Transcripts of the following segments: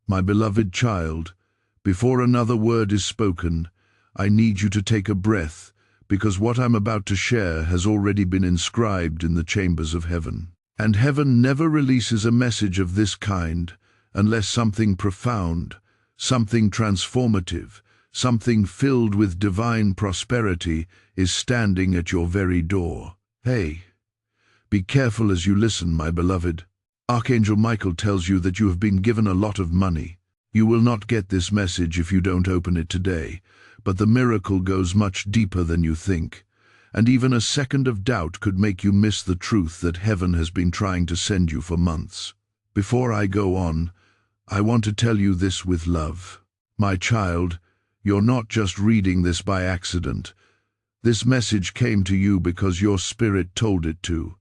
My beloved child, before another word is spoken, I need you to take a breath, because what I'm about to share has already been inscribed in the chambers of heaven. And heaven never releases a message of this kind unless something profound, something transformative, something filled with divine prosperity is standing at your very door. Hey, be careful as you listen, my beloved. Archangel Michael tells you that you have been given a lot of money. You will not get this message if you don't open it today, but the miracle goes much deeper than you think, and even a second of doubt could make you miss the truth that heaven has been trying to send you for months. Before I go on, I want to tell you this with love. My child, you're not just reading this by accident. This message came to you because your spirit told it to.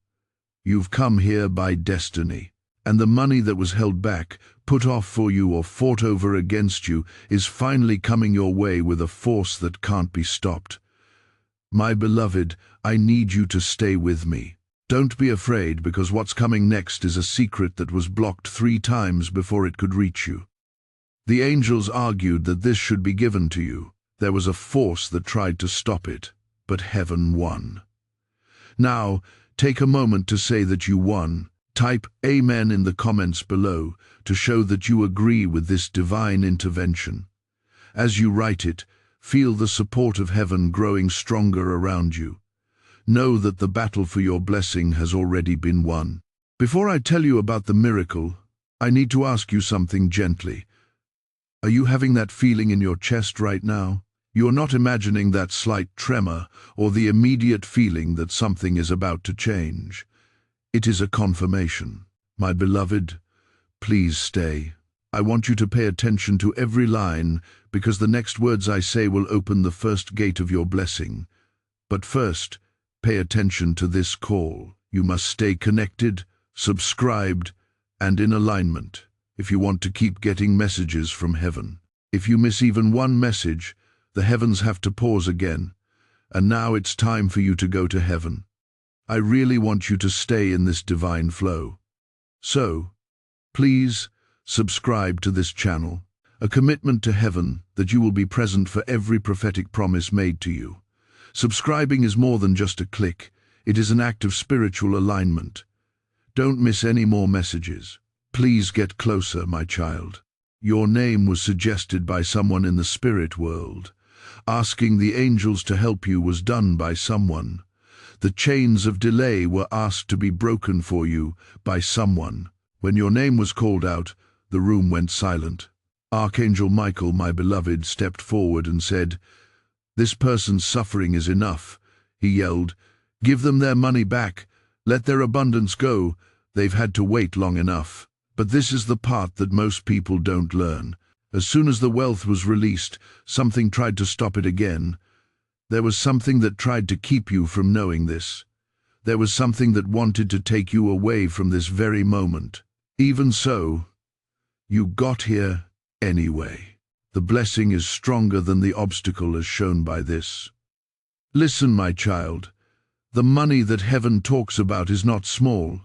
You've come here by destiny. And the money that was held back, put off for you or fought over against you, is finally coming your way with a force that can't be stopped. My beloved, I need you to stay with me. Don't be afraid, because what's coming next is a secret that was blocked 3 times before it could reach you. The angels argued that this should be given to you. There was a force that tried to stop it, but heaven won. Now, take a moment to say that you won. Type Amen in the comments below to show that you agree with this divine intervention. As you write it, feel the support of heaven growing stronger around you. Know that the battle for your blessing has already been won. Before I tell you about the miracle, I need to ask you something gently. Are you having that feeling in your chest right now? You're not imagining that slight tremor or the immediate feeling that something is about to change. It is a confirmation. My beloved, please stay. I want you to pay attention to every line, because the next words I say will open the first gate of your blessing. But first, pay attention to this call. You must stay connected, subscribed, and in alignment if you want to keep getting messages from heaven. If you miss even one message, the heavens have to pause again. And now it's time for you to go to heaven. I really want you to stay in this divine flow. So, please subscribe to this channel, a commitment to heaven that you will be present for every prophetic promise made to you. Subscribing is more than just a click. It is an act of spiritual alignment. Don't miss any more messages. Please get closer, my child. Your name was suggested by someone in the spirit world. Asking the angels to help you was done by someone. The chains of delay were asked to be broken for you by someone. When your name was called out, the room went silent. Archangel Michael, my beloved, stepped forward and said, "This person's suffering is enough." He yelled, "Give them their money back. Let their abundance go. They've had to wait long enough." But this is the part that most people don't learn. As soon as the wealth was released, something tried to stop it again. There was something that tried to keep you from knowing this. There was something that wanted to take you away from this very moment. Even so, you got here anyway. The blessing is stronger than the obstacle, as shown by this. Listen, my child. The money that heaven talks about is not small.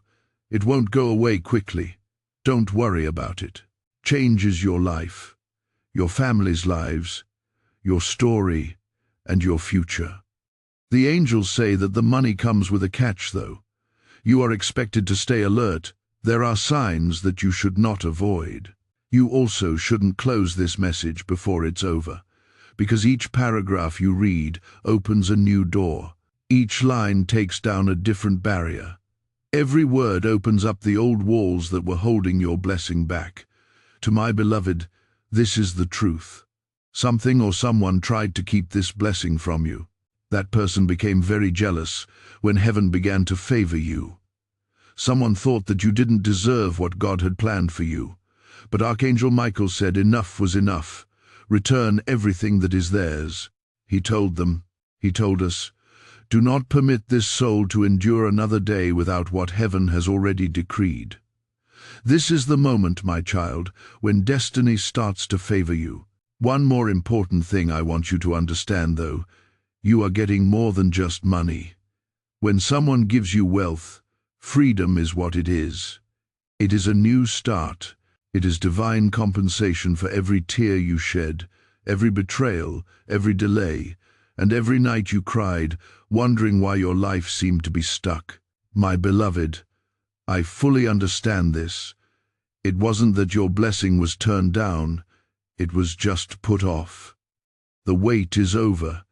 It won't go away quickly. Don't worry about it. Changes your life, your family's lives, your story, and your future. The angels say that the money comes with a catch, though. You are expected to stay alert. There are signs that you should not avoid. You also shouldn't close this message before it's over, because each paragraph you read opens a new door. Each line takes down a different barrier. Every word opens up the old walls that were holding your blessing back. To my beloved, this is the truth. Something or someone tried to keep this blessing from you. That person became very jealous when heaven began to favor you. Someone thought that you didn't deserve what God had planned for you. But Archangel Michael said enough was enough. Return everything that is theirs. He told us, do not permit this soul to endure another day without what heaven has already decreed. This is the moment, my child, when destiny starts to favor you. One more important thing I want you to understand, though. You are getting more than just money. When someone gives you wealth, freedom is what it is. It is a new start. It is divine compensation for every tear you shed, every betrayal, every delay, and every night you cried, wondering why your life seemed to be stuck. My beloved, I fully understand this. It wasn't that your blessing was turned down, it was just put off. The wait is over.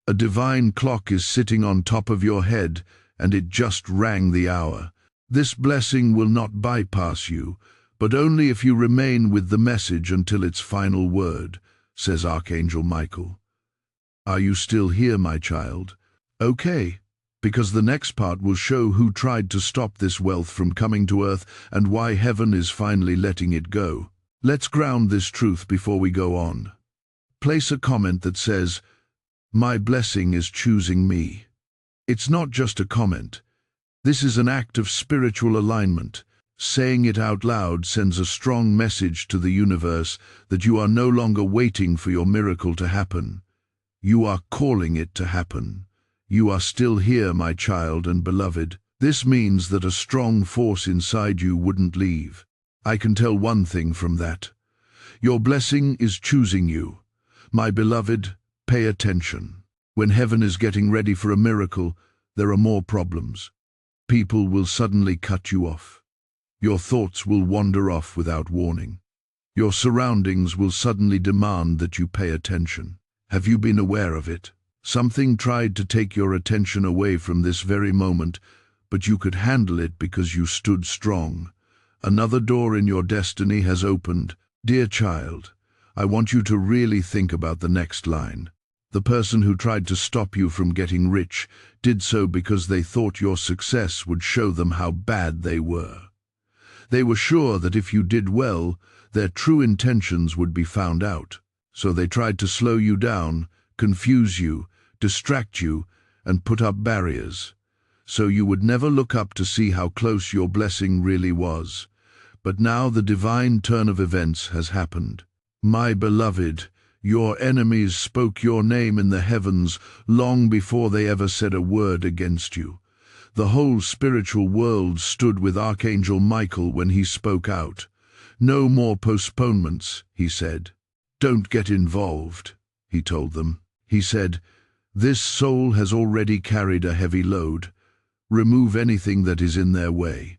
A divine clock is sitting on top of your head, and it just rang the hour. This blessing will not bypass you, but only if you remain with the message until its final word, says Archangel Michael. Are you still here, my child? Okay, because the next part will show who tried to stop this wealth from coming to earth and why heaven is finally letting it go. Let's ground this truth before we go on. Place a comment that says, "My blessing is choosing me." It's not just a comment. This is an act of spiritual alignment. Saying it out loud sends a strong message to the universe that you are no longer waiting for your miracle to happen. You are calling it to happen. You are still here, my child and beloved. This means that a strong force inside you wouldn't leave. I can tell one thing from that. Your blessing is choosing you. My beloved, pay attention. When heaven is getting ready for a miracle, there are more problems. People will suddenly cut you off. Your thoughts will wander off without warning. Your surroundings will suddenly demand that you pay attention. Have you been aware of it? Something tried to take your attention away from this very moment, but you could handle it because you stood strong. Another door in your destiny has opened. Dear child, I want you to really think about the next line. The person who tried to stop you from getting rich did so because they thought your success would show them how bad they were. They were sure that if you did well, their true intentions would be found out. So they tried to slow you down, confuse you, distract you, and put up barriers. So you would never look up to see how close your blessing really was. But now the divine turn of events has happened. My beloved, your enemies spoke your name in the heavens long before they ever said a word against you. The whole spiritual world stood with Archangel Michael when he spoke out. No more postponements, he said. Don't get involved, he told them. He said, this soul has already carried a heavy load. Remove anything that is in their way.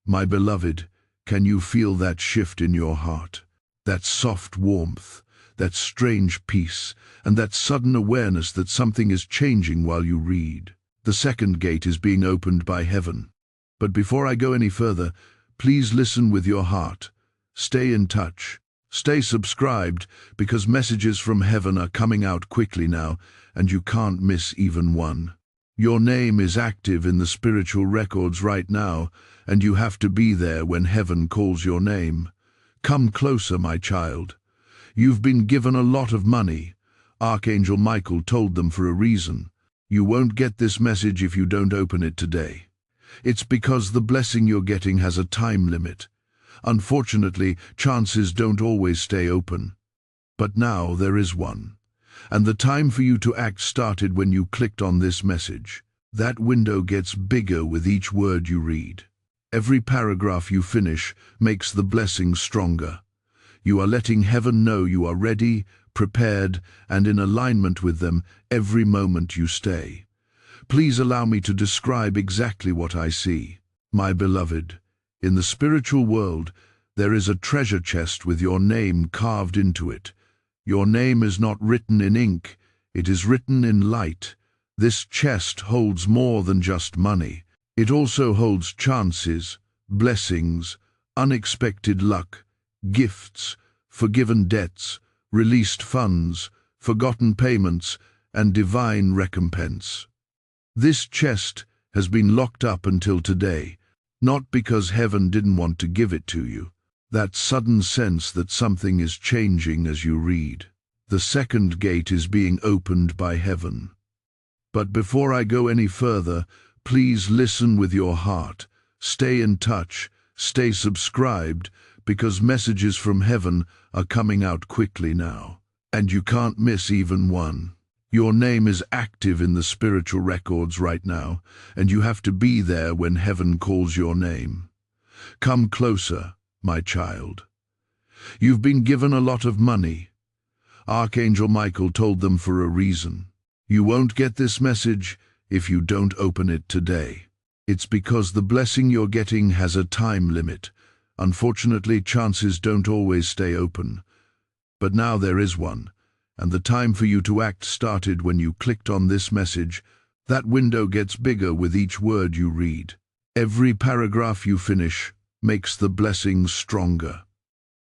My beloved, can you feel that shift in your heart? That soft warmth, that strange peace, and that sudden awareness that something is changing while you read. The second gate is being opened by heaven. But before I go any further, please listen with your heart. Stay in touch. Stay subscribed, because messages from heaven are coming out quickly now, and you can't miss even one. Your name is active in the spiritual records right now, and you have to be there when heaven calls your name. Come closer, my child. You've been given a lot of money. Archangel Michael told them for a reason. You won't get this message if you don't open it today. It's because the blessing you're getting has a time limit. Unfortunately, chances don't always stay open. But now there is one. And the time for you to act started when you clicked on this message. That window gets bigger with each word you read. Every paragraph you finish makes the blessing stronger. You are letting heaven know you are ready, prepared, and in alignment with them every moment you stay. Please allow me to describe exactly what I see. My beloved, in the spiritual world, there is a treasure chest with your name carved into it. Your name is not written in ink, it is written in light. This chest holds more than just money. It also holds chances, blessings, unexpected luck, gifts, forgiven debts, released funds, forgotten payments, and divine recompense. This chest has been locked up until today, not because heaven didn't want to give it to you. That sudden sense that something is changing as you read. The second gate is being opened by heaven. But before I go any further, please listen with your heart. Stay in touch, stay subscribed, because messages from heaven are coming out quickly now. And you can't miss even one. Your name is active in the spiritual records right now, and you have to be there when heaven calls your name. Come closer, my child. You've been given a lot of money. Archangel Michael told them for a reason. You won't get this message if you don't open it today. It's because the blessing you're getting has a time limit. Unfortunately, chances don't always stay open. But now there is one, and the time for you to act started when you clicked on this message. That window gets bigger with each word you read. Every paragraph you finish makes the blessings stronger.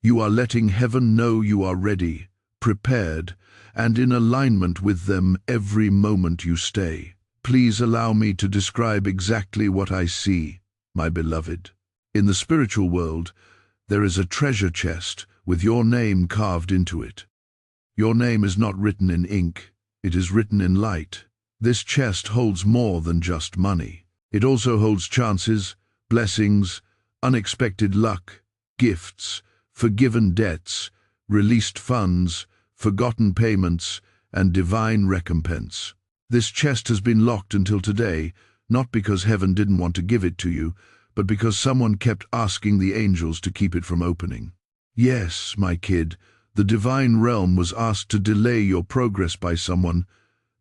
You are letting heaven know you are ready, prepared, and in alignment with them every moment you stay. Please allow me to describe exactly what I see, my beloved. In the spiritual world, there is a treasure chest with your name carved into it. Your name is not written in ink, it is written in light. This chest holds more than just money. It also holds chances, blessings, unexpected luck, gifts, forgiven debts, released funds, forgotten payments, and divine recompense. This chest has been locked until today, not because heaven didn't want to give it to you, but because someone kept asking the angels to keep it from opening. Yes, my kid, the divine realm was asked to delay your progress by someone.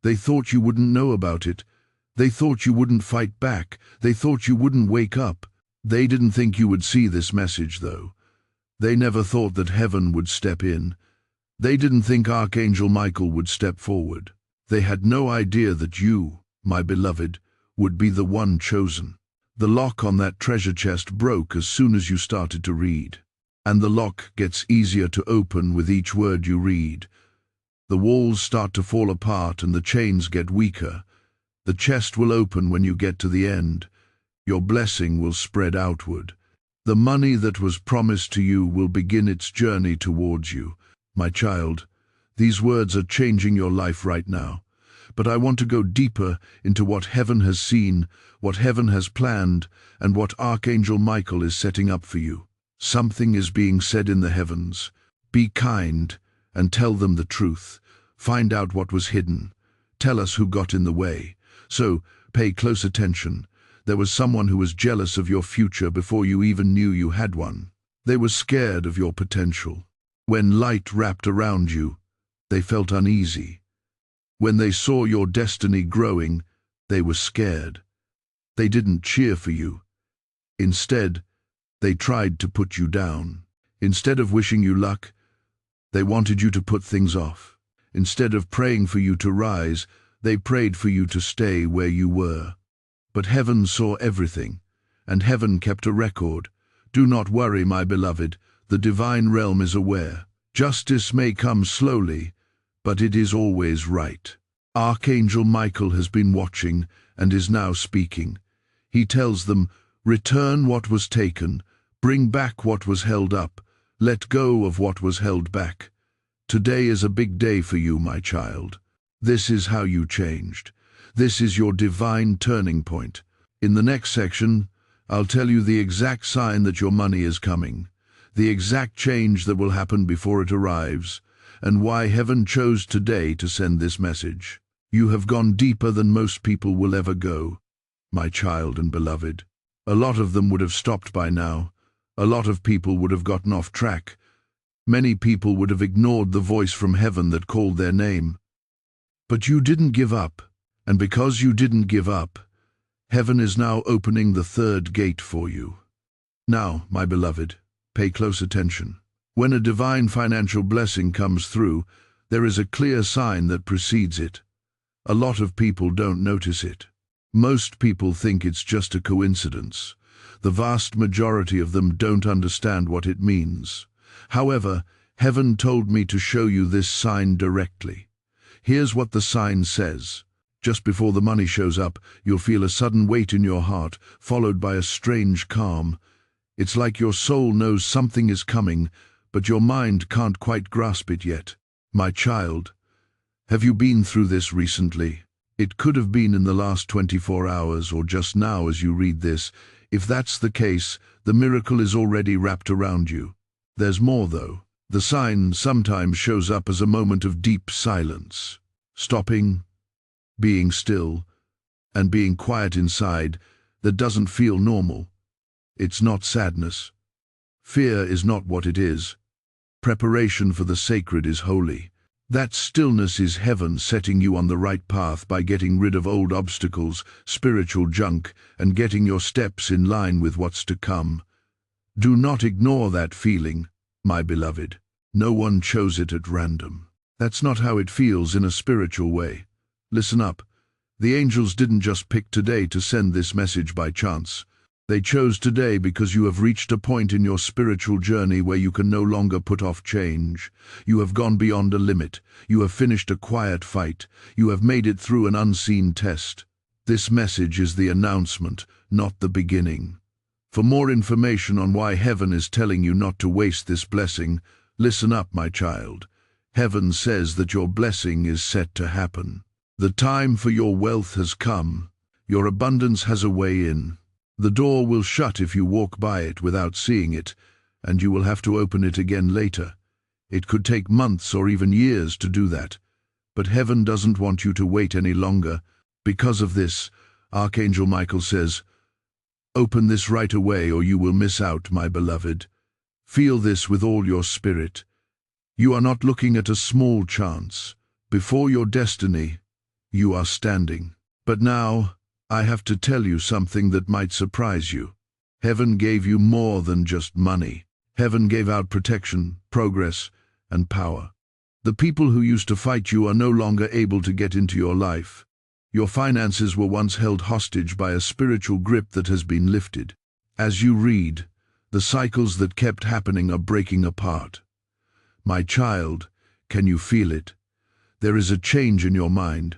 They thought you wouldn't know about it. They thought you wouldn't fight back. They thought you wouldn't wake up. They didn't think you would see this message, though. They never thought that heaven would step in. They didn't think Archangel Michael would step forward. They had no idea that you, my beloved, would be the one chosen. The lock on that treasure chest broke as soon as you started to read. And the lock gets easier to open with each word you read. The walls start to fall apart and the chains get weaker. The chest will open when you get to the end. Your blessing will spread outward. The money that was promised to you will begin its journey towards you. My child, these words are changing your life right now. But I want to go deeper into what heaven has seen, what heaven has planned, and what Archangel Michael is setting up for you. Something is being said in the heavens. Be kind and tell them the truth. Find out what was hidden. Tell us who got in the way. So, pay close attention. There was someone who was jealous of your future before you even knew you had one. They were scared of your potential. When light wrapped around you, they felt uneasy. When they saw your destiny growing, they were scared. They didn't cheer for you. Instead, they tried to put you down. Instead of wishing you luck, they wanted you to put things off. Instead of praying for you to rise, they prayed for you to stay where you were. But heaven saw everything, and heaven kept a record. Do not worry, my beloved, the divine realm is aware. Justice may come slowly, but it is always right. Archangel Michael has been watching and is now speaking. He tells them, return what was taken, bring back what was held up, let go of what was held back. Today is a big day for you, my child. This is how you changed. This is your divine turning point. In the next section, I'll tell you the exact sign that your money is coming, the exact change that will happen before it arrives, and why heaven chose today to send this message. You have gone deeper than most people will ever go, my child and beloved. A lot of them would have stopped by now. A lot of people would have gotten off track. Many people would have ignored the voice from heaven that called their name. But you didn't give up, and because you didn't give up, heaven is now opening the third gate for you. Now, my beloved, pay close attention. When a divine financial blessing comes through, there is a clear sign that precedes it. A lot of people don't notice it. Most people think it's just a coincidence. The vast majority of them don't understand what it means. However, heaven told me to show you this sign directly. Here's what the sign says. Just before the money shows up, you'll feel a sudden weight in your heart, followed by a strange calm. It's like your soul knows something is coming, but your mind can't quite grasp it yet. My child, have you been through this recently? It could have been in the last 24 hours or just now as you read this. If that's the case, the miracle is already wrapped around you. There's more, though. The sign sometimes shows up as a moment of deep silence. Stopping, being still, and being quiet inside that doesn't feel normal. It's not sadness. Fear is not what it is. Preparation for the sacred is holy. That stillness is heaven setting you on the right path by getting rid of old obstacles, spiritual junk, and getting your steps in line with what's to come. Do not ignore that feeling, my beloved. No one chose it at random. That's not how it feels in a spiritual way. Listen up. The angels didn't just pick today to send this message by chance. They chose today because you have reached a point in your spiritual journey where you can no longer put off change. You have gone beyond a limit. You have finished a quiet fight. You have made it through an unseen test. This message is the announcement, not the beginning. For more information on why heaven is telling you not to waste this blessing, listen up, my child. Heaven says that your blessing is set to happen. The time for your wealth has come. Your abundance has a way in. The door will shut if you walk by it without seeing it, and you will have to open it again later. It could take months or even years to do that. But heaven doesn't want you to wait any longer. Because of this, Archangel Michael says, "Open this right away or you will miss out, my beloved. Feel this with all your spirit. You are not looking at a small chance. Before your destiny, you are standing. But now, I have to tell you something that might surprise you. Heaven gave you more than just money. Heaven gave out protection, progress, and power. The people who used to fight you are no longer able to get into your life. Your finances were once held hostage by a spiritual grip that has been lifted. As you read, the cycles that kept happening are breaking apart. My child, can you feel it? There is a change in your mind.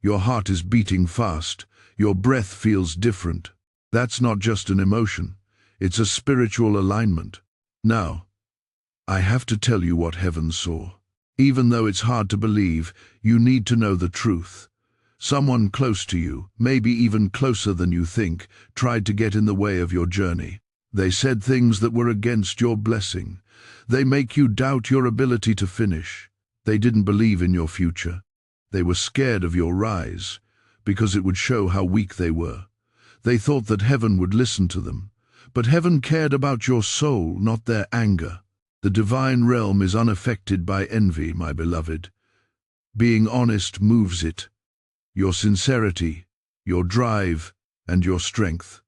Your heart is beating fast. Your breath feels different. That's not just an emotion. It's a spiritual alignment. Now, I have to tell you what heaven saw. Even though it's hard to believe, you need to know the truth. Someone close to you, maybe even closer than you think, tried to get in the way of your journey. They said things that were against your blessing. They make you doubt your ability to finish. They didn't believe in your future. They were scared of your rise, because it would show how weak they were. They thought that heaven would listen to them. But heaven cared about your soul, not their anger. The divine realm is unaffected by envy, my beloved. Being honest moves it. Your sincerity, your drive, and your strength.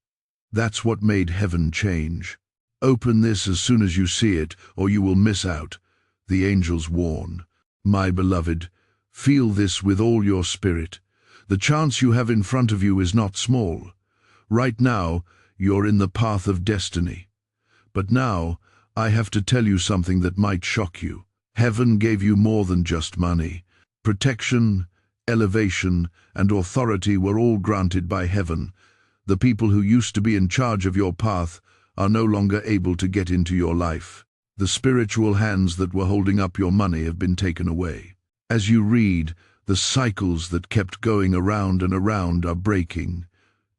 That's what made heaven change. Open this as soon as you see it, or you will miss out. The angels warn. My beloved, feel this with all your spirit. The chance you have in front of you is not small. Right now, you're in the path of destiny. But now, I have to tell you something that might shock you. Heaven gave you more than just money. Protection, elevation, and authority were all granted by heaven. The people who used to be in charge of your path are no longer able to get into your life. The spiritual hands that were holding up your money have been taken away. As you read, the cycles that kept going around and around are breaking.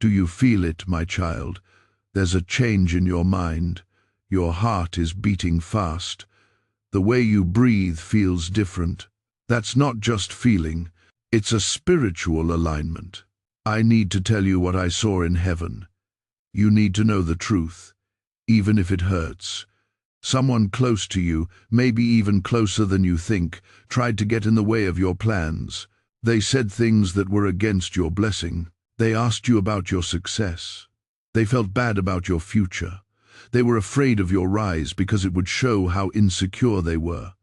Do you feel it, my child? There's a change in your mind. Your heart is beating fast. The way you breathe feels different. That's not just feeling. It's a spiritual alignment. I need to tell you what I saw in heaven. You need to know the truth, even if it hurts. Someone close to you, maybe even closer than you think, tried to get in the way of your plans. They said things that were against your blessing. They asked you about your success. They felt bad about your future. They were afraid of your rise because it would show how insecure they were.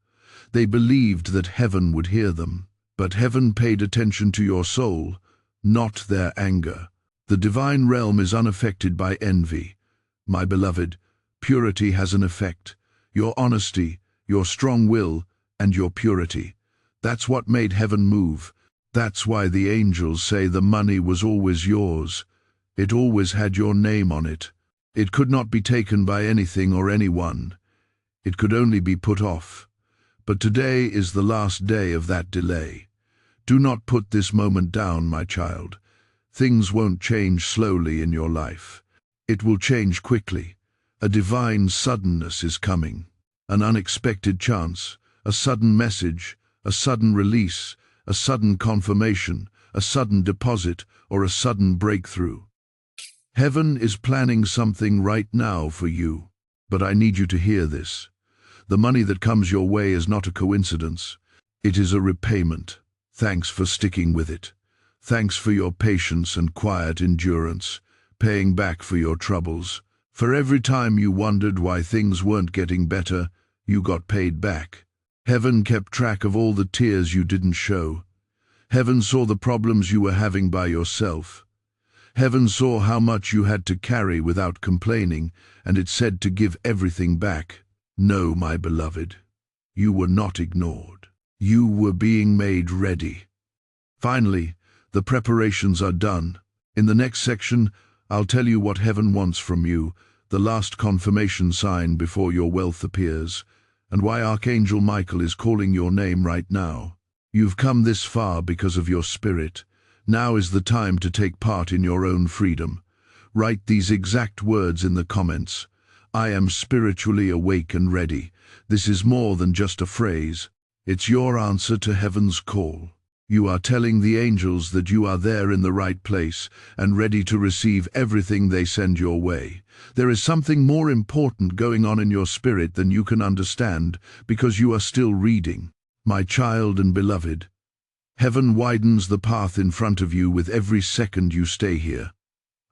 They believed that heaven would hear them. But heaven paid attention to your soul, not their anger. The divine realm is unaffected by envy. My beloved, purity has an effect. Your honesty, your strong will, and your purity. That's what made heaven move. That's why the angels say the money was always yours. It always had your name on it. It could not be taken by anything or anyone. It could only be put off. But today is the last day of that delay. Do not put this moment down, my child. Things won't change slowly in your life. It will change quickly. A divine suddenness is coming. An unexpected chance, a sudden message, a sudden release, a sudden confirmation, a sudden deposit, or a sudden breakthrough. Heaven is planning something right now for you. But I need you to hear this. The money that comes your way is not a coincidence. It is a repayment. Thanks for sticking with it. Thanks for your patience and quiet endurance, paying back for your troubles. For every time you wondered why things weren't getting better, you got paid back. Heaven kept track of all the tears you didn't show. Heaven saw the problems you were having by yourself. Heaven saw how much you had to carry without complaining, and it said to give everything back. No, my beloved, you were not ignored. You were being made ready. Finally, the preparations are done. In the next section, I'll tell you what heaven wants from you, the last confirmation sign before your wealth appears, and why Archangel Michael is calling your name right now. You've come this far because of your spirit. Now is the time to take part in your own freedom. Write these exact words in the comments. I am spiritually awake and ready. This is more than just a phrase. It's your answer to heaven's call. You are telling the angels that you are there in the right place and ready to receive everything they send your way. There is something more important going on in your spirit than you can understand because you are still reading. My child and beloved, heaven widens the path in front of you with every second you stay here.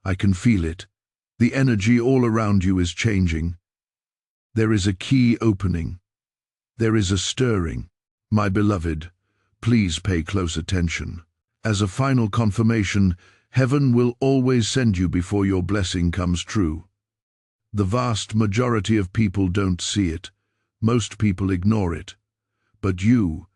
I can feel it. The energy all around you is changing. There is a key opening. There is a stirring. My beloved, please pay close attention. As a final confirmation, heaven will always send you before your blessing comes true. The vast majority of people don't see it. Most people ignore it. But you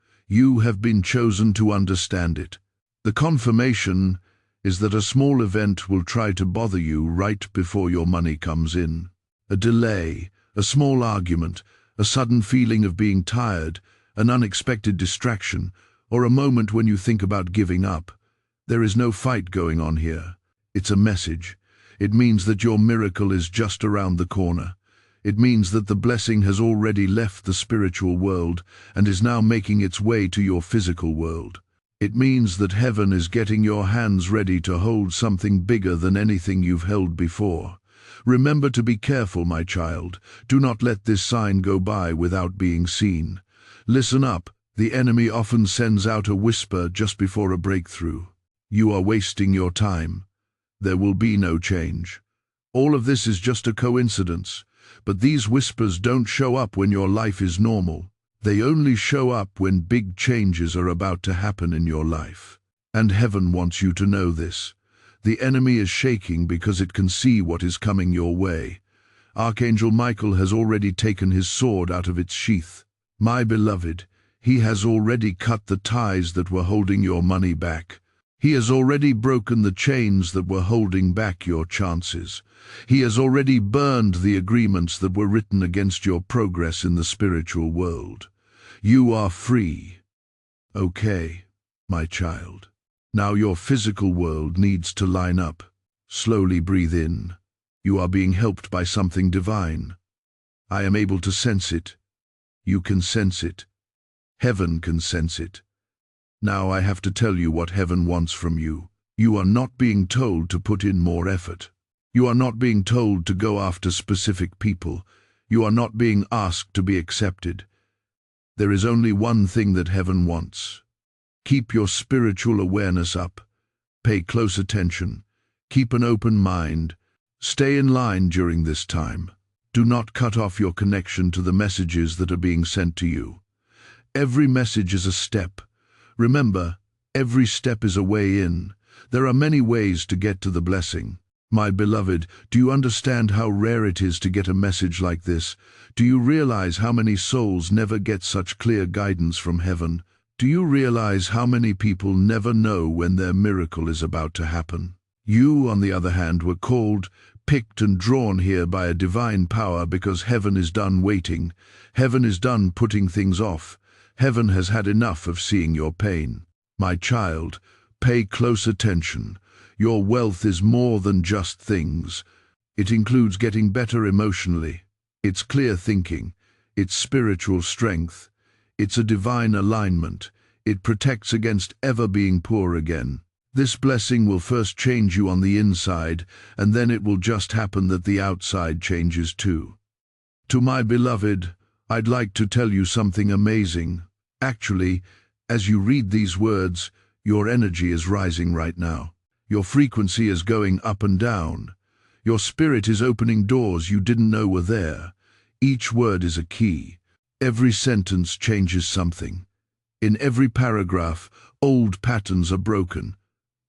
have been chosen to understand it. The confirmation is that a small event will try to bother you right before your money comes in. A delay, a small argument, a sudden feeling of being tired, an unexpected distraction, or a moment when you think about giving up. There is no fight going on here. It's a message. It means that your miracle is just around the corner. It means that the blessing has already left the spiritual world and is now making its way to your physical world. It means that heaven is getting your hands ready to hold something bigger than anything you've held before. Remember to be careful, my child. Do not let this sign go by without being seen. Listen up. The enemy often sends out a whisper just before a breakthrough. You are wasting your time. There will be no change. All of this is just a coincidence. But these whispers don't show up when your life is normal. They only show up when big changes are about to happen in your life. And heaven wants you to know this. The enemy is shaking because it can see what is coming your way. Archangel Michael has already taken his sword out of its sheath. My beloved, he has already cut the ties that were holding your money back. He has already broken the chains that were holding back your chances. He has already burned the agreements that were written against your progress in the spiritual world. You are free. Okay, my child. Now your physical world needs to line up. Slowly breathe in. You are being helped by something divine. I am able to sense it. You can sense it. Heaven can sense it. Now I have to tell you what heaven wants from you. You are not being told to put in more effort. You are not being told to go after specific people. You are not being asked to be accepted. There is only one thing that heaven wants. Keep your spiritual awareness up. Pay close attention. Keep an open mind. Stay in line during this time. Do not cut off your connection to the messages that are being sent to you. Every message is a step. Remember, every step is a way in. There are many ways to get to the blessing. My beloved, do you understand how rare it is to get a message like this? Do you realize how many souls never get such clear guidance from heaven? Do you realize how many people never know when their miracle is about to happen? You, on the other hand, were called, picked and drawn here by a divine power because heaven is done waiting. Heaven is done putting things off. Heaven has had enough of seeing your pain. My child, pay close attention. Your wealth is more than just things. It includes getting better emotionally. It's clear thinking. It's spiritual strength. It's a divine alignment. It protects against ever being poor again. This blessing will first change you on the inside, and then it will just happen that the outside changes too. To my beloved, I'd like to tell you something amazing. Actually, as you read these words, your energy is rising right now. Your frequency is going up and down. Your spirit is opening doors you didn't know were there. Each word is a key. Every sentence changes something. In every paragraph, old patterns are broken.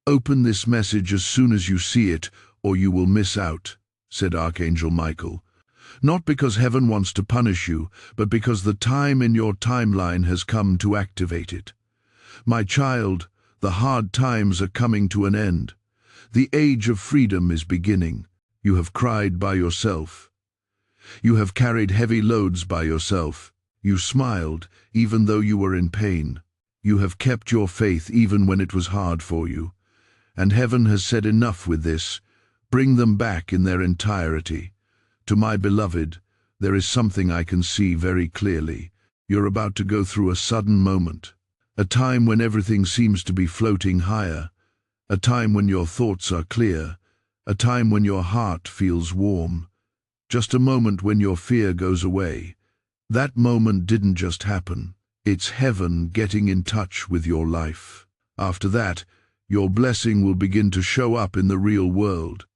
Open this message as soon as you see it, or you will miss out, said Archangel Michael. Not because heaven wants to punish you, but because the time in your timeline has come to activate it. My child, the hard times are coming to an end. The age of freedom is beginning. You have cried by yourself. You have carried heavy loads by yourself. You smiled, even though you were in pain. You have kept your faith even when it was hard for you. And heaven has said enough with this. Bring them back in their entirety. To my beloved, there is something I can see very clearly. You're about to go through a sudden moment. A time when everything seems to be floating higher. A time when your thoughts are clear. A time when your heart feels warm. Just a moment when your fear goes away. That moment didn't just happen. It's heaven getting in touch with your life. After that, your blessing will begin to show up in the real world.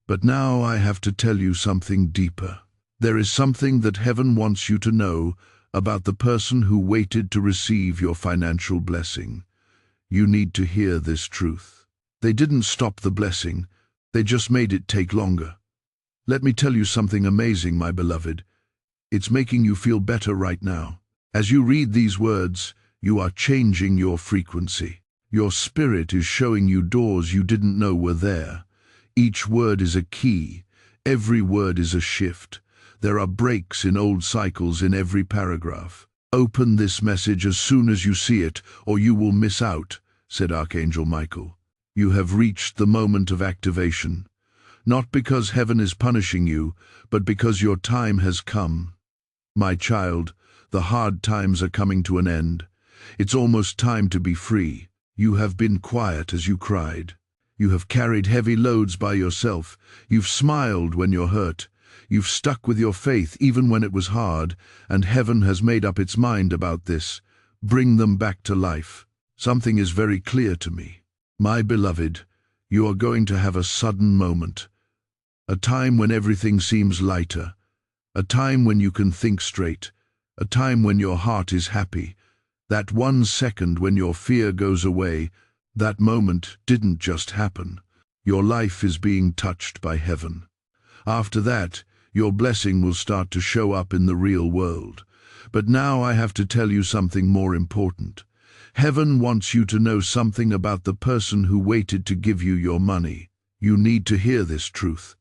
But now I have to tell you something deeper. There is something that heaven wants you to know about the person who waited to receive your financial blessing. You need to hear this truth. They didn't stop the blessing. They just made it take longer. Let me tell you something amazing, my beloved. It's making you feel better right now. As you read these words, you are changing your frequency. Your spirit is showing you doors you didn't know were there. Each word is a key. Every word is a shift. There are breaks in old cycles in every paragraph. Open this message as soon as you see it, or you will miss out, said Archangel Michael. You have reached the moment of activation. Not because heaven is punishing you, but because your time has come. My child, the hard times are coming to an end. It's almost time to be free. You have been quiet as you cried. You have carried heavy loads by yourself. You've smiled when you're hurt. You've stuck with your faith even when it was hard, and heaven has made up its mind about this. Bring them back to life. Something is very clear to me. My beloved, you are going to have a sudden moment. A time when everything seems lighter. A time when you can think straight. A time when your heart is happy. That 1 second when your fear goes away, that moment didn't just happen. Your life is being touched by heaven. After that, your blessing will start to show up in the real world. But now I have to tell you something more important. Heaven wants you to know something about the person who waited to give you your money. You need to hear this truth.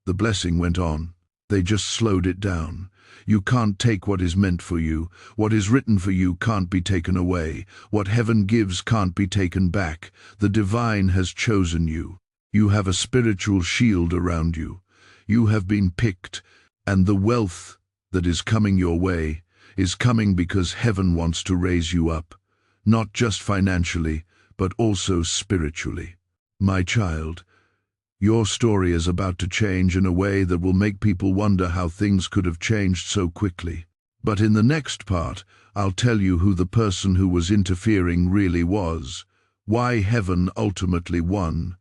The blessing went on. They just slowed it down. You can't take what is meant for you. What is written for you can't be taken away. What heaven gives can't be taken back. The divine has chosen you. You have a spiritual shield around you. You have been picked, and the wealth that is coming your way is coming because heaven wants to raise you up, not just financially, but also spiritually. My child, your story is about to change in a way that will make people wonder how things could have changed so quickly. But in the next part, I'll tell you who the person who was interfering really was, why heaven ultimately won,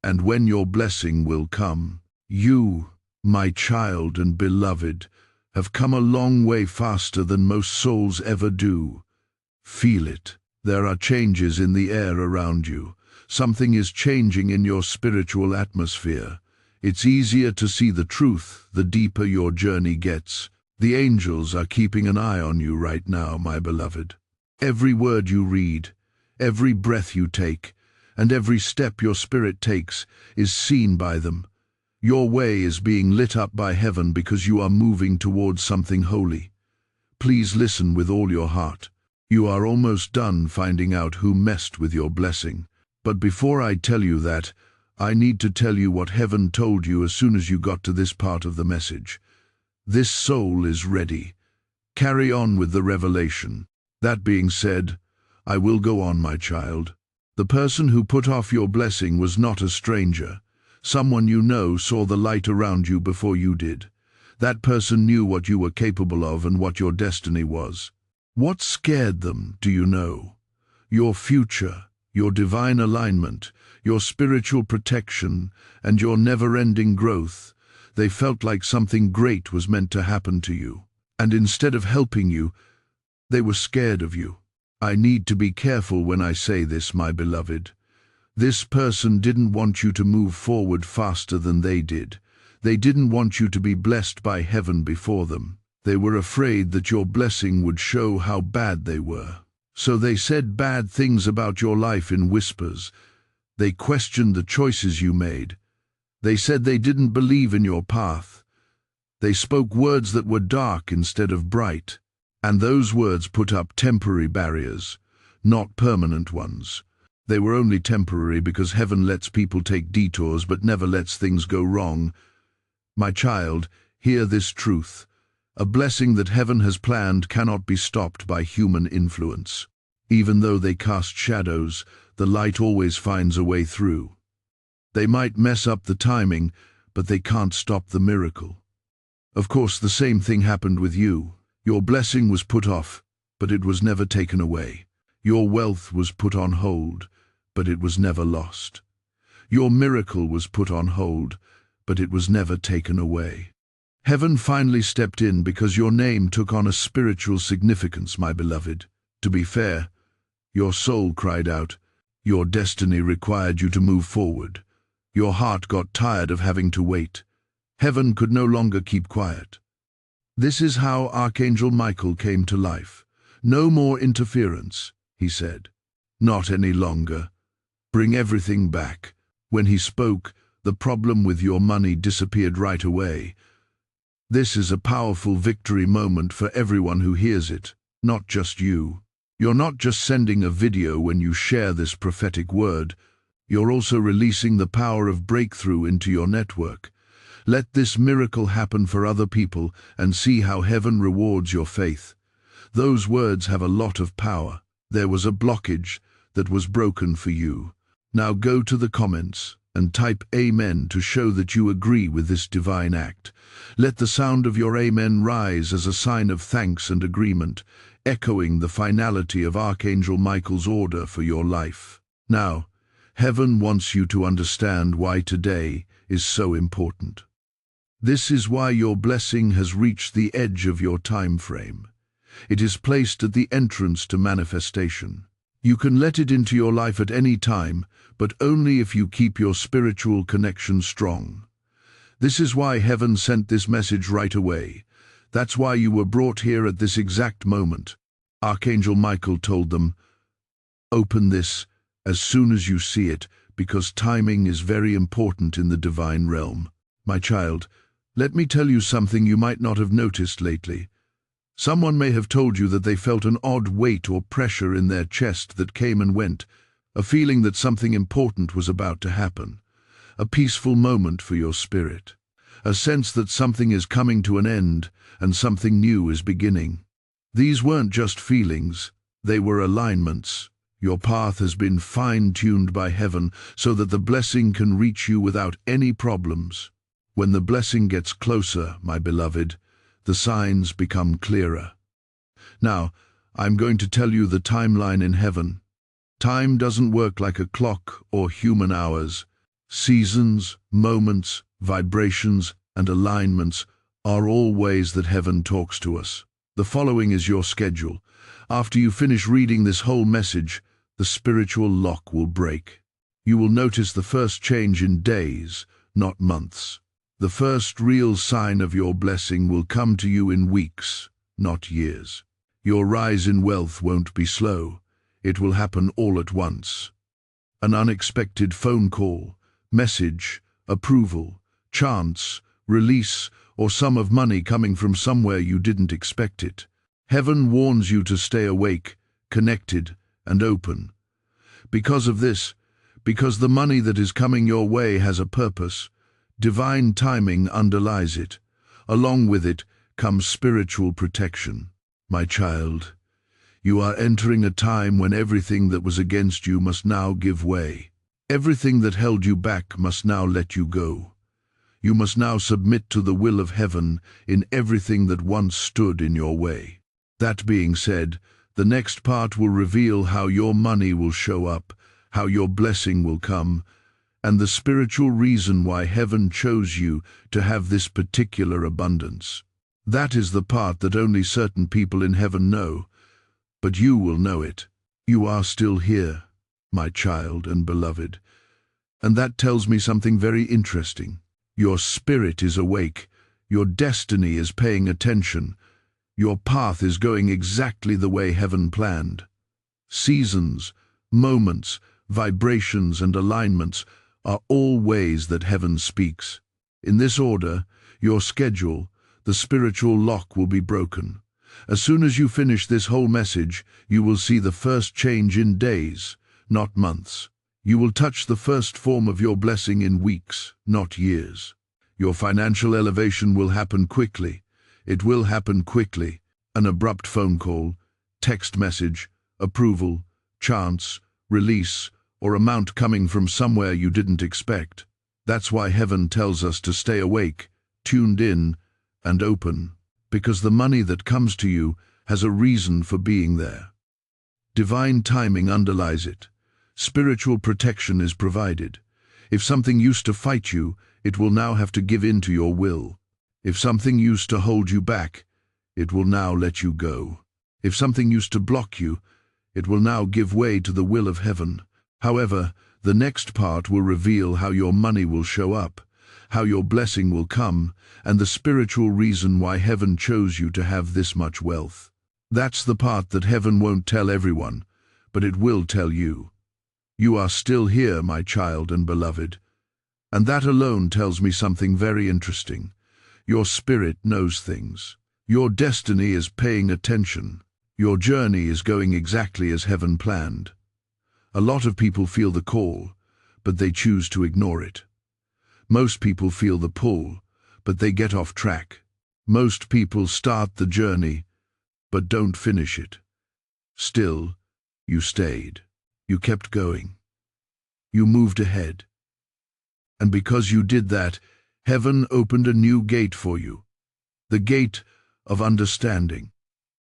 and when your blessing will come. You, my child and beloved, have come a long way faster than most souls ever do. Feel it. There are changes in the air around you. Something is changing in your spiritual atmosphere. It's easier to see the truth the deeper your journey gets. The angels are keeping an eye on you right now, my beloved. Every word you read, every breath you take, and every step your spirit takes is seen by them. Your way is being lit up by heaven because you are moving towards something holy. Please listen with all your heart. You are almost done finding out who messed with your blessing. But before I tell you that, I need to tell you what heaven told you as soon as you got to this part of the message. This soul is ready. Carry on with the revelation. That being said, I will go on, my child. The person who put off your blessing was not a stranger. Someone you know saw the light around you before you did. That person knew what you were capable of and what your destiny was. What scared them, do you know? Your future, your divine alignment, your spiritual protection, and your never-ending growth. They felt like something great was meant to happen to you. And instead of helping you, they were scared of you. I need to be careful when I say this, my beloved. This person didn't want you to move forward faster than they did. They didn't want you to be blessed by heaven before them. They were afraid that your blessing would show how bad they were. So they said bad things about your life in whispers. They questioned the choices you made. They said they didn't believe in your path. They spoke words that were dark instead of bright. And those words put up temporary barriers, not permanent ones. They were only temporary because heaven lets people take detours but never lets things go wrong. My child, hear this truth. A blessing that heaven has planned cannot be stopped by human influence. Even though they cast shadows, the light always finds a way through. They might mess up the timing, but they can't stop the miracle. Of course, the same thing happened with you. Your blessing was put off, but it was never taken away. Your wealth was put on hold, but it was never lost. Your miracle was put on hold, but it was never taken away. Heaven finally stepped in because your name took on a spiritual significance, my beloved. To be fair, your soul cried out. Your destiny required you to move forward. Your heart got tired of having to wait. Heaven could no longer keep quiet. This is how Archangel Michael came to life. No more interference, he said. Not any longer. Bring everything back. When he spoke, the problem with your money disappeared right away. This is a powerful victory moment for everyone who hears it, not just you. You're not just sending a video when you share this prophetic word. You're also releasing the power of breakthrough into your network. Let this miracle happen for other people and see how heaven rewards your faith. Those words have a lot of power. There was a blockage that was broken for you. Now go to the comments and type Amen to show that you agree with this divine act. Let the sound of your Amen rise as a sign of thanks and agreement, echoing the finality of Archangel Michael's order for your life. Now, heaven wants you to understand why today is so important. This is why your blessing has reached the edge of your time frame. It is placed at the entrance to manifestation. You can let it into your life at any time, but only if you keep your spiritual connection strong. This is why heaven sent this message right away. That's why you were brought here at this exact moment. Archangel Michael told them, "Open this as soon as you see it, because timing is very important in the divine realm." My child, let me tell you something you might not have noticed lately. Someone may have told you that they felt an odd weight or pressure in their chest that came and went, a feeling that something important was about to happen, a peaceful moment for your spirit, a sense that something is coming to an end and something new is beginning. These weren't just feelings, they were alignments. Your path has been fine-tuned by heaven so that the blessing can reach you without any problems. When the blessing gets closer, my beloved, the signs become clearer. Now, I'm going to tell you the timeline in heaven. Time doesn't work like a clock or human hours. Seasons, moments, vibrations, and alignments are all ways that heaven talks to us. The following is your schedule. After you finish reading this whole message, the spiritual lock will break. You will notice the first change in days, not months. The first real sign of your blessing will come to you in weeks, not years. Your rise in wealth won't be slow. It will happen all at once. An unexpected phone call, message, approval, chance, release, or sum of money coming from somewhere you didn't expect it. Heaven warns you to stay awake, connected, and open. Because of this, because the money that is coming your way has a purpose, divine timing underlies it. Along with it comes spiritual protection. My child, you are entering a time when everything that was against you must now give way. Everything that held you back must now let you go. You must now submit to the will of heaven in everything that once stood in your way. That being said, the next part will reveal how your money will show up, how your blessing will come, and the spiritual reason why heaven chose you to have this particular abundance. That is the part that only certain people in heaven know, but you will know it. You are still here, my child and beloved, and that tells me something very interesting. Your spirit is awake, your destiny is paying attention, your path is going exactly the way heaven planned. Seasons, moments, vibrations and alignments are all ways that heaven speaks. In this order, your schedule, the spiritual lock will be broken. As soon as you finish this whole message, you will see the first change in days, not months. You will touch the first form of your blessing in weeks, not years. Your financial elevation will happen quickly. It will happen quickly. An abrupt phone call, text message, approval, chance, release, or amount coming from somewhere you didn't expect. That's why heaven tells us to stay awake, tuned in, and open, because the money that comes to you has a reason for being there. Divine timing underlies it. Spiritual protection is provided. If something used to fight you, it will now have to give in to your will. If something used to hold you back, it will now let you go. If something used to block you, it will now give way to the will of heaven. However, the next part will reveal how your money will show up, how your blessing will come, and the spiritual reason why heaven chose you to have this much wealth. That's the part that heaven won't tell everyone, but it will tell you. You are still here, my child and beloved, and that alone tells me something very interesting. Your spirit knows things. Your destiny is paying attention. Your journey is going exactly as heaven planned. A lot of people feel the call, but they choose to ignore it. Most people feel the pull, but they get off track. Most people start the journey, but don't finish it. Still, you stayed. You kept going. You moved ahead. And because you did that, heaven opened a new gate for you. The gate of understanding.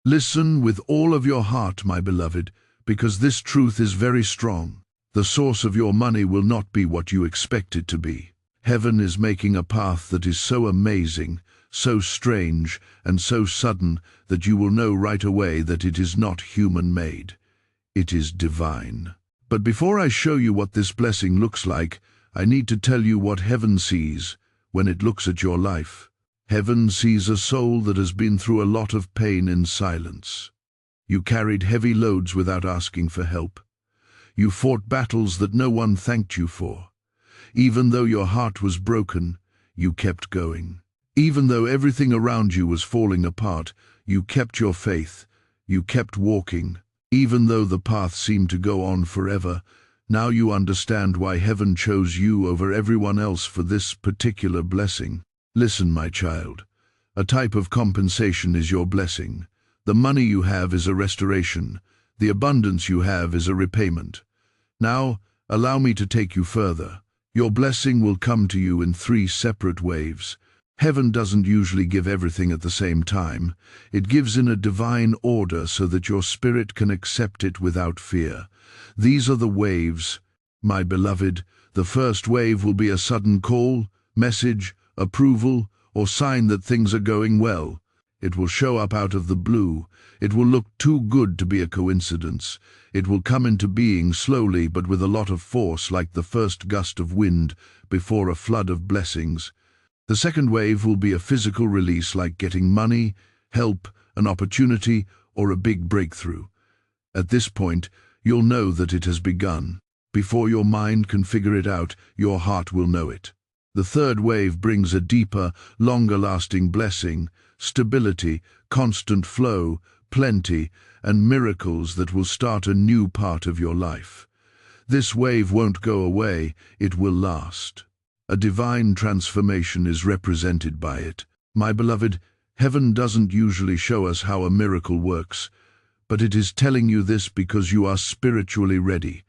Listen with all of your heart, my beloved, because this truth is very strong. The source of your money will not be what you expect it to be. Heaven is making a path that is so amazing, so strange, and so sudden that you will know right away that it is not human-made. It is divine. But before I show you what this blessing looks like, I need to tell you what heaven sees when it looks at your life. Heaven sees a soul that has been through a lot of pain in silence. You carried heavy loads without asking for help. You fought battles that no one thanked you for. Even though your heart was broken, you kept going. Even though everything around you was falling apart, you kept your faith. You kept walking. Even though the path seemed to go on forever, now you understand why heaven chose you over everyone else for this particular blessing. Listen, my child. A type of compensation is your blessing. The money you have is a restoration. The abundance you have is a repayment. Now, allow me to take you further. Your blessing will come to you in 3 separate waves. Heaven doesn't usually give everything at the same time. It gives in a divine order so that your spirit can accept it without fear. These are the waves, my beloved. The first wave will be a sudden call, message, approval, or sign that things are going well. It will show up out of the blue. It will look too good to be a coincidence. It will come into being slowly but with a lot of force, like the first gust of wind before a flood of blessings. The second wave will be a physical release, like getting money, help, an opportunity, or a big breakthrough. At this point, you'll know that it has begun. Before your mind can figure it out, your heart will know it. The third wave brings a deeper, longer-lasting blessing, stability, constant flow, plenty, and miracles that will start a new part of your life. This wave won't go away, it will last. A divine transformation is represented by it. My beloved, heaven doesn't usually show us how a miracle works, but it is telling you this because you are spiritually ready.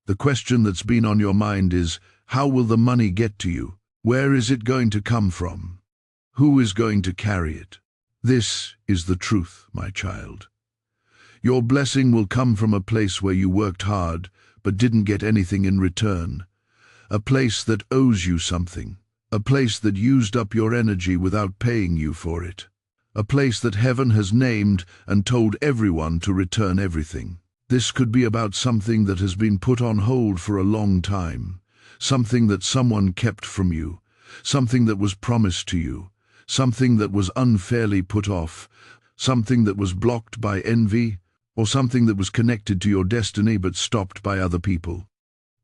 The question that's been on your mind is, how will the money get to you? Where is it going to come from? Who is going to carry it? This is the truth, my child. Your blessing will come from a place where you worked hard but didn't get anything in return. A place that owes you something. A place that used up your energy without paying you for it. A place that heaven has named and told everyone to return everything. This could be about something that has been put on hold for a long time. Something that someone kept from you. Something that was promised to you. Something that was unfairly put off. Something that was blocked by envy. Or something that was connected to your destiny but stopped by other people.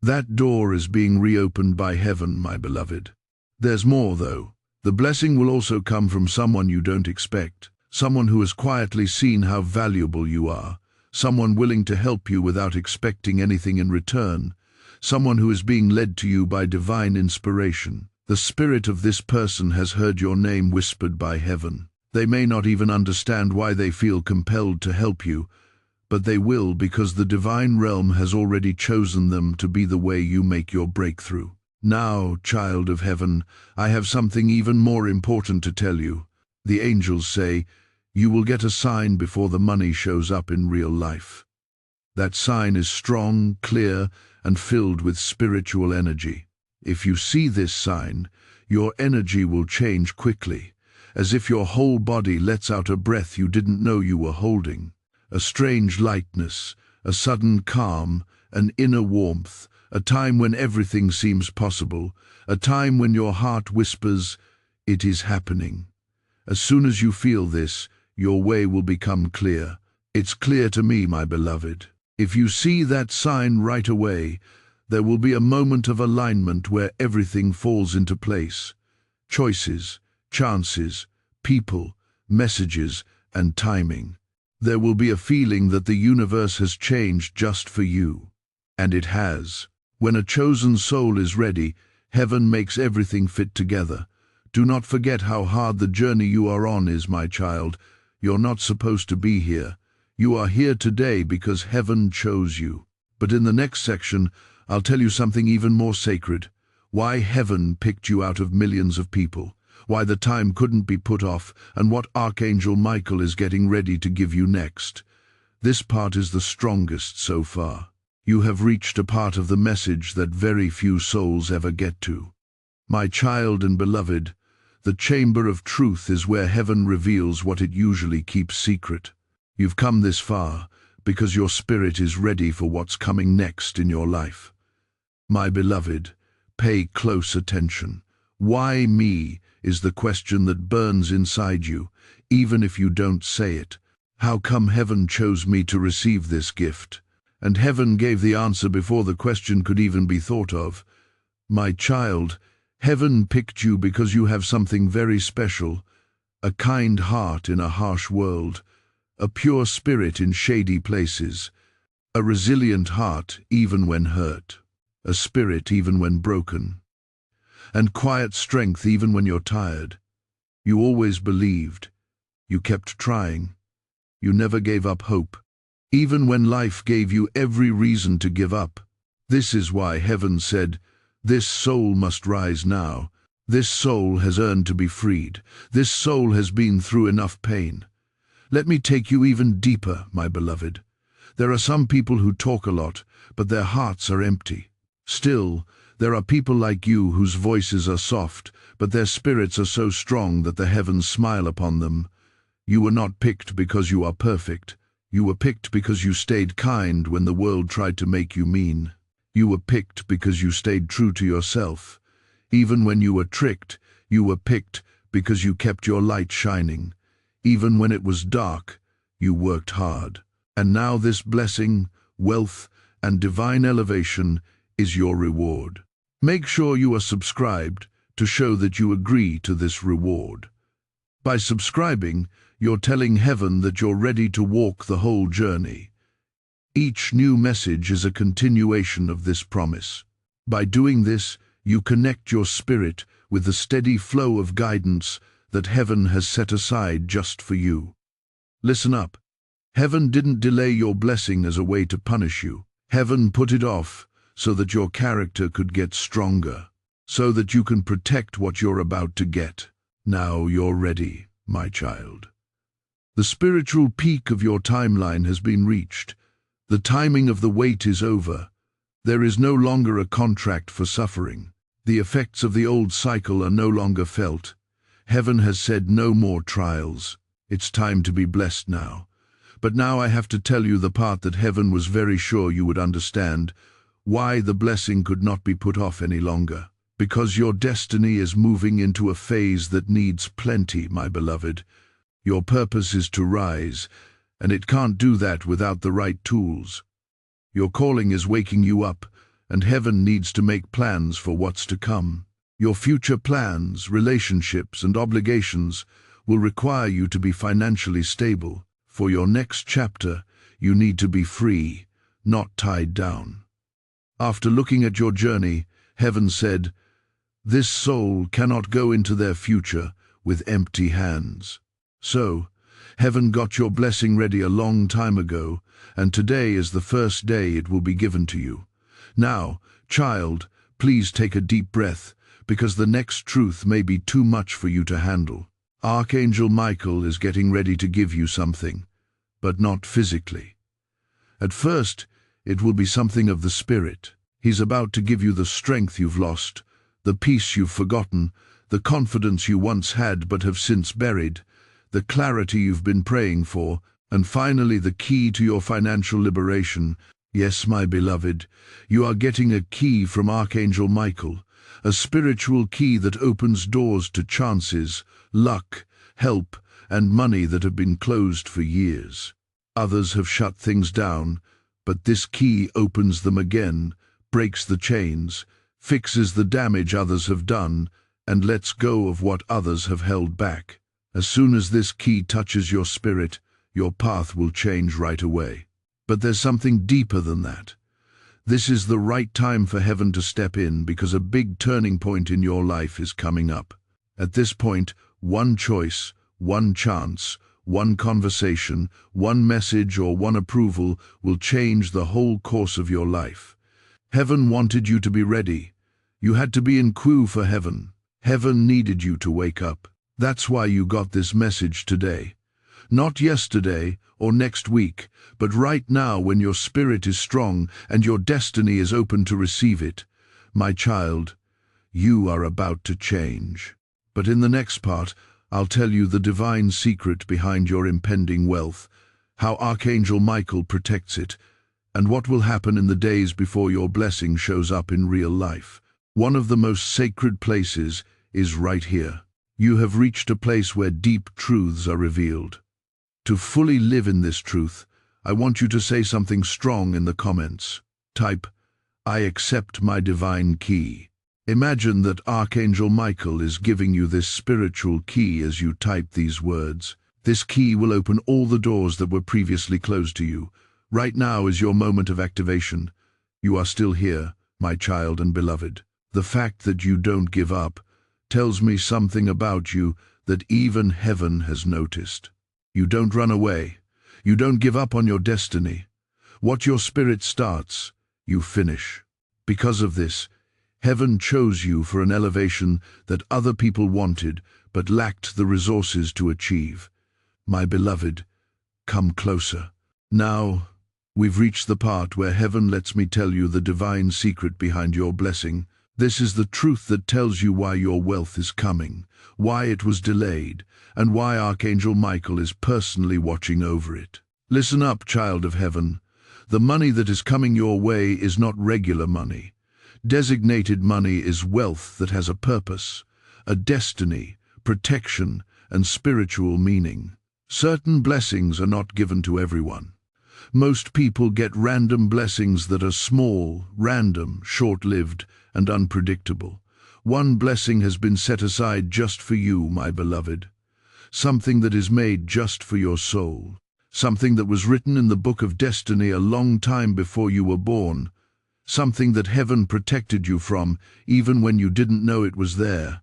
That door is being reopened by heaven, my beloved. There's more, though. The blessing will also come from someone you don't expect. Someone who has quietly seen how valuable you are. Someone willing to help you without expecting anything in return. Someone who is being led to you by divine inspiration. The spirit of this person has heard your name whispered by heaven. They may not even understand why they feel compelled to help you, but they will because the divine realm has already chosen them to be the way you make your breakthrough. Now, child of heaven, I have something even more important to tell you. The angels say, you will get a sign before the money shows up in real life. That sign is strong, clear, and filled with spiritual energy. If you see this sign, your energy will change quickly, as if your whole body lets out a breath you didn't know you were holding. A strange lightness, a sudden calm, an inner warmth, a time when everything seems possible, a time when your heart whispers, it is happening. As soon as you feel this, your way will become clear. It's clear to me, my beloved. If you see that sign right away, there will be a moment of alignment where everything falls into place. Choices, chances, people, messages, and timing. There will be a feeling that the universe has changed just for you. And it has. When a chosen soul is ready, heaven makes everything fit together. Do not forget how hard the journey you are on is, my child. You're not supposed to be here. You are here today because heaven chose you. But in the next section, I'll tell you something even more sacred. Why heaven picked you out of millions of people. Why the time couldn't be put off, and what Archangel Michael is getting ready to give you next. This part is the strongest so far. You have reached a part of the message that very few souls ever get to. My child and beloved, the chamber of truth is where heaven reveals what it usually keeps secret. You've come this far because your spirit is ready for what's coming next in your life. My beloved, pay close attention. Why me is the question that burns inside you, even if you don't say it. How come heaven chose me to receive this gift? And heaven gave the answer before the question could even be thought of. My child, heaven picked you because you have something very special, a kind heart in a harsh world, a pure spirit in shady places, a resilient heart even when hurt, a spirit even when broken, and quiet strength even when you're tired. You always believed. You kept trying. You never gave up hope, even when life gave you every reason to give up. This is why heaven said, this soul must rise now. This soul has earned to be freed. This soul has been through enough pain. Let me take you even deeper, my beloved. There are some people who talk a lot, but their hearts are empty. Still, there are people like you whose voices are soft, but their spirits are so strong that the heavens smile upon them. You were not picked because you are perfect. You were picked because you stayed kind when the world tried to make you mean. You were picked because you stayed true to yourself. Even when you were tricked, you were picked because you kept your light shining. Even when it was dark, you worked hard. And now this blessing, wealth, and divine elevation is your reward. Make sure you are subscribed to show that you agree to this reward. By subscribing, you're telling heaven that you're ready to walk the whole journey. Each new message is a continuation of this promise. By doing this, you connect your spirit with the steady flow of guidance that heaven has set aside just for you. Listen up. Heaven didn't delay your blessing as a way to punish you. Heaven put it off so that your character could get stronger. so that you can protect what you're about to get. Now you're ready, my child. The spiritual peak of your timeline has been reached. The timing of the wait is over. There is no longer a contract for suffering. The effects of the old cycle are no longer felt. Heaven has said no more trials. It's time to be blessed now. But now I have to tell you the part that heaven was very sure you would understand, why the blessing could not be put off any longer. Because your destiny is moving into a phase that needs plenty, my beloved. Your purpose is to rise, and it can't do that without the right tools. Your calling is waking you up, and heaven needs to make plans for what's to come. Your future plans, relationships, and obligations will require you to be financially stable. For your next chapter, you need to be free, not tied down. After looking at your journey, heaven said, "This soul cannot go into their future with empty hands." So, heaven got your blessing ready a long time ago, and today is the first day it will be given to you. Now, child, please take a deep breath, because the next truth may be too much for you to handle. Archangel Michael is getting ready to give you something, but not physically. At first, it will be something of the spirit. He's about to give you the strength you've lost, the peace you've forgotten, the confidence you once had but have since buried, the clarity you've been praying for, and finally the key to your financial liberation. Yes, my beloved, you are getting a key from Archangel Michael, a spiritual key that opens doors to chances, luck, help, and money that have been closed for years. Others have shut things down, but this key opens them again, breaks the chains, fixes the damage others have done, and lets go of what others have held back. As soon as this key touches your spirit, your path will change right away. But there's something deeper than that. This is the right time for heaven to step in because a big turning point in your life is coming up. At this point, one choice, one chance, one conversation, one message or one approval will change the whole course of your life. Heaven wanted you to be ready. You had to be in queue for heaven. Heaven needed you to wake up. That's why you got this message today. Not yesterday or next week, but right now when your spirit is strong and your destiny is open to receive it. My child, you are about to change. But in the next part, I'll tell you the divine secret behind your impending wealth, how Archangel Michael protects it, and what will happen in the days before your blessing shows up in real life. One of the most sacred places is right here. You have reached a place where deep truths are revealed. To fully live in this truth, I want you to say something strong in the comments. Type, "I accept my divine key." Imagine that Archangel Michael is giving you this spiritual key as you type these words. This key will open all the doors that were previously closed to you. Right now is your moment of activation. You are still here, my child and beloved. The fact that you don't give up tells me something about you that even heaven has noticed. You don't run away. You don't give up on your destiny. What your spirit starts, you finish. Because of this, heaven chose you for an elevation that other people wanted but lacked the resources to achieve. My beloved, come closer. Now, we've reached the part where heaven lets me tell you the divine secret behind your blessing. This is the truth that tells you why your wealth is coming, why it was delayed, and why Archangel Michael is personally watching over it. Listen up, child of heaven. The money that is coming your way is not regular money. Designated money is wealth that has a purpose, a destiny, protection, and spiritual meaning. Certain blessings are not given to everyone. Most people get random blessings that are small, random, short-lived, and unpredictable. One blessing has been set aside just for you, my beloved. Something that is made just for your soul. Something that was written in the book of destiny a long time before you were born. Something that heaven protected you from, even when you didn't know it was there.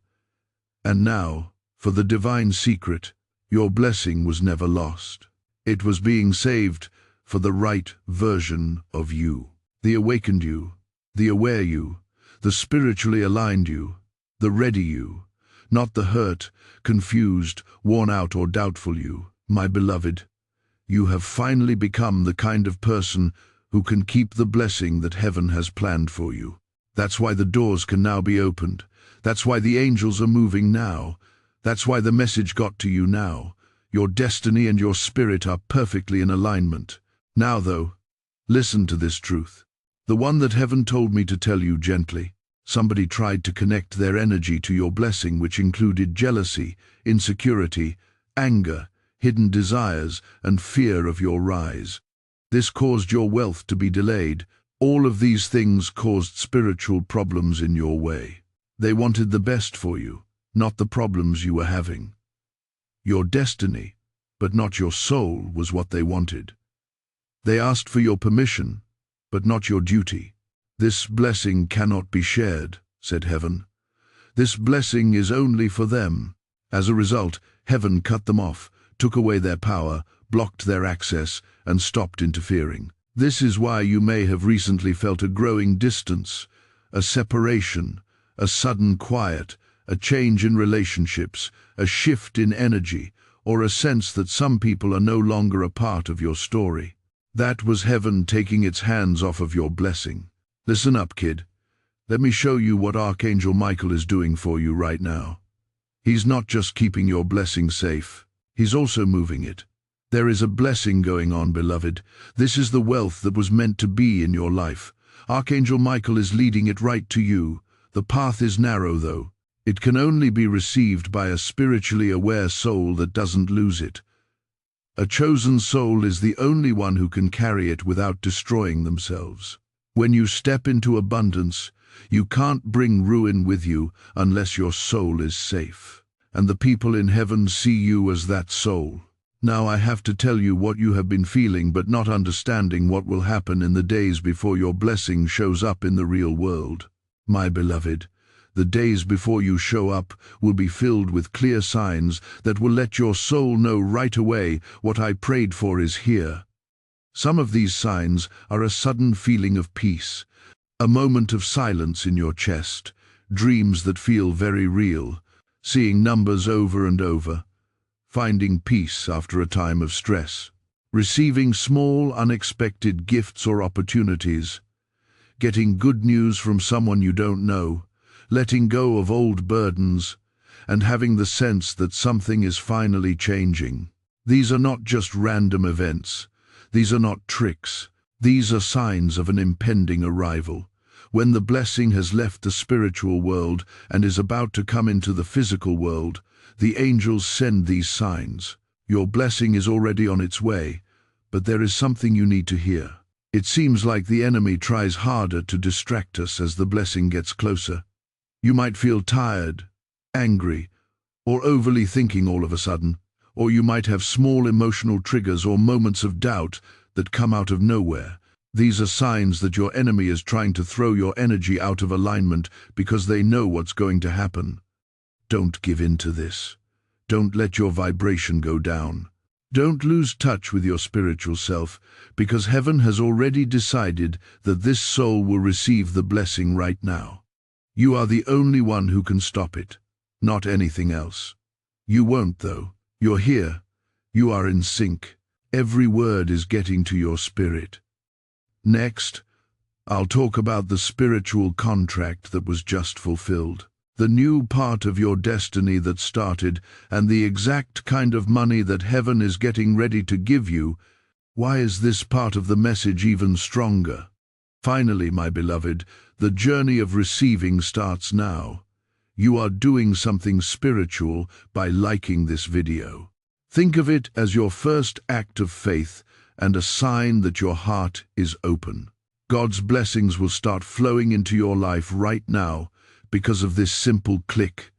And now, for the divine secret, your blessing was never lost. It was being saved for the right version of you. The awakened you, the aware you, the spiritually aligned you, the ready you, not the hurt, confused, worn out or doubtful you. My beloved, you have finally become the kind of person who can keep the blessing that heaven has planned for you. That's why the doors can now be opened. That's why the angels are moving now. That's why the message got to you now. Your destiny and your spirit are perfectly in alignment. Now though, listen to this truth. The one that heaven told me to tell you gently. Somebody tried to connect their energy to your blessing, which included jealousy, insecurity, anger, hidden desires, and fear of your rise. This caused your wealth to be delayed. All of these things caused spiritual problems in your way. They wanted the best for you, not the problems you were having. Your destiny, but not your soul, was what they wanted. They asked for your permission, but not your duty. This blessing cannot be shared, said heaven. This blessing is only for them. As a result, heaven cut them off, took away their power, blocked their access, and stopped interfering. This is why you may have recently felt a growing distance, a separation, a sudden quiet, a change in relationships, a shift in energy, or a sense that some people are no longer a part of your story. That was heaven taking its hands off of your blessing. Listen up, kid. Let me show you what Archangel Michael is doing for you right now. He's not just keeping your blessing safe, he's also moving it. There is a blessing going on, beloved. This is the wealth that was meant to be in your life. Archangel Michael is leading it right to you. The path is narrow, though. It can only be received by a spiritually aware soul that doesn't lose it. A chosen soul is the only one who can carry it without destroying themselves. When you step into abundance, you can't bring ruin with you unless your soul is safe. And the people in heaven see you as that soul. Now I have to tell you what you have been feeling, but not understanding what will happen in the days before your blessing shows up in the real world. My beloved, the days before you show up will be filled with clear signs that will let your soul know right away what I prayed for is here. Some of these signs are a sudden feeling of peace, a moment of silence in your chest, dreams that feel very real, seeing numbers over and over, finding peace after a time of stress, receiving small, unexpected gifts or opportunities, getting good news from someone you don't know, letting go of old burdens, and having the sense that something is finally changing. These are not just random events. These are not tricks. These are signs of an impending arrival. When the blessing has left the spiritual world and is about to come into the physical world, the angels send these signs. Your blessing is already on its way, but there is something you need to hear. It seems like the enemy tries harder to distract us as the blessing gets closer. You might feel tired, angry, or overly thinking all of a sudden, or you might have small emotional triggers or moments of doubt that come out of nowhere. These are signs that your enemy is trying to throw your energy out of alignment because they know what's going to happen. Don't give in to this. Don't let your vibration go down. Don't lose touch with your spiritual self, because heaven has already decided that this soul will receive the blessing right now. You are the only one who can stop it, not anything else. You won't, though. You're here. You are in sync. Every word is getting to your spirit. Next, I'll talk about the spiritual contract that was just fulfilled. The new part of your destiny that started, and the exact kind of money that heaven is getting ready to give you. Why is this part of the message even stronger? Finally, my beloved, the journey of receiving starts now. You are doing something spiritual by liking this video. Think of it as your first act of faith and a sign that your heart is open. God's blessings will start flowing into your life right now because of this simple click.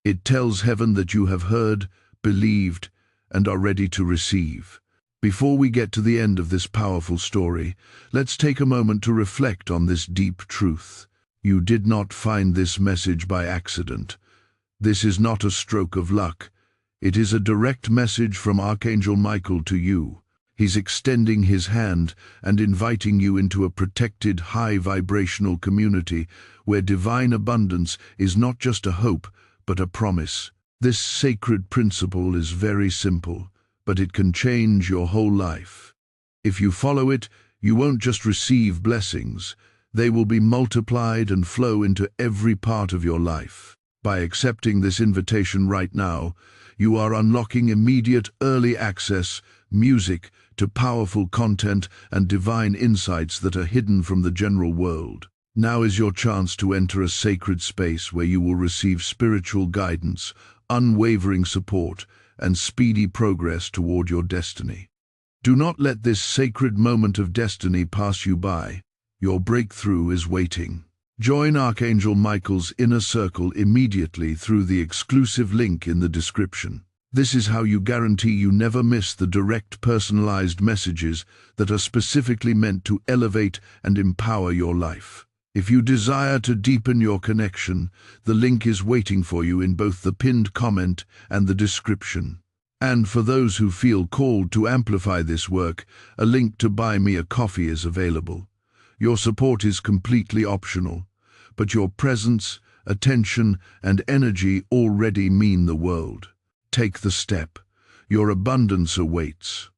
It tells heaven that you have heard, believed, and are ready to receive. Before we get to the end of this powerful story, let's take a moment to reflect on this deep truth. You did not find this message by accident. This is not a stroke of luck. It is a direct message from Archangel Michael to you. He's extending his hand and inviting you into a protected, high-vibrational community where divine abundance is not just a hope, but a promise. This sacred principle is very simple, but it can change your whole life. If you follow it, you won't just receive blessings, they will be multiplied and flow into every part of your life. By accepting this invitation right now, you are unlocking immediate early access, music, to powerful content and divine insights that are hidden from the general world. Now is your chance to enter a sacred space where you will receive spiritual guidance, unwavering support, and speedy progress toward your destiny. Do not let this sacred moment of destiny pass you by. Your breakthrough is waiting. Join Archangel Michael's inner circle immediately through the exclusive link in the description. This is how you guarantee you never miss the direct, personalized messages that are specifically meant to elevate and empower your life. If you desire to deepen your connection, the link is waiting for you in both the pinned comment and the description. And for those who feel called to amplify this work, a link to buy me a coffee is available. Your support is completely optional, but your presence, attention, and energy already mean the world. Take the step. Your abundance awaits.